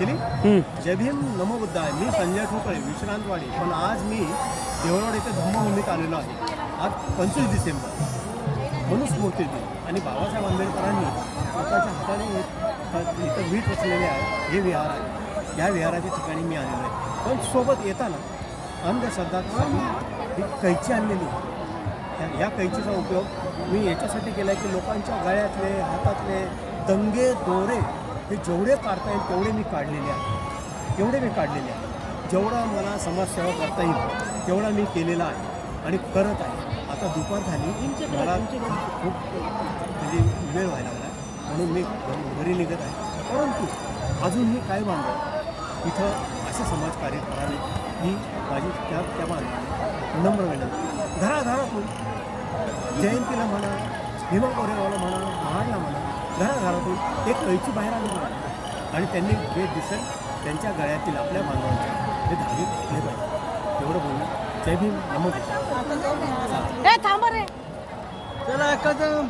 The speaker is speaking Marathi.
केली. जय भीम नमो बुद्धाय. मी संजय ठोकळे, विश्रांतवाडी. पण आज मी देवळवाड येथे धम्मभूमीत आलेलो आहे. आज 25 डिसेंबर मनुस्मृती दिन आणि बाबासाहेब आंबेडकरांनी स्वतःच्या हाताने इथं वीट रचलेले आहे. हे विहार आहे. या विहाराच्या ठिकाणी मी आलेलो आहे. पण सोबत येताना अंधश्रद्धा ही कैची आणलेली आहे. या कैचीचा उपयोग मी याच्यासाठी केला आहे की लोकांच्या गळ्यातले हातातले दंगे दोरे हे जेवढे काढता येईल तेवढे मी काढलेले आहे. जेवढा मला समाजसेवा करता येईल तेवढा मी केलेला आहे आणि करत आहे. आता दुपार झाली, मला खूप म्हणजे वेळ व्हायला लागला म्हणून मी घरी निघत आहे. परंतु अजूनही काय बांधव इथं असे समाजकार्य करावे ही माझी त्या बांधवांना नम्र विनंती. घराघरातून जयंतीला म्हणा, भीमा कोरेगावला म्हणा, महाडला म्हणा, घराघरातून एक कैची बाहेर आली म्हणा आणि त्यांनी जे दिसेल त्यांच्या गळ्यातील आपल्या बांधवांच्या हे धागे घेतले पाहिजे. एवढं बोलून जय भीम नमो बुद्धाय. थांबा रे. चला एखादं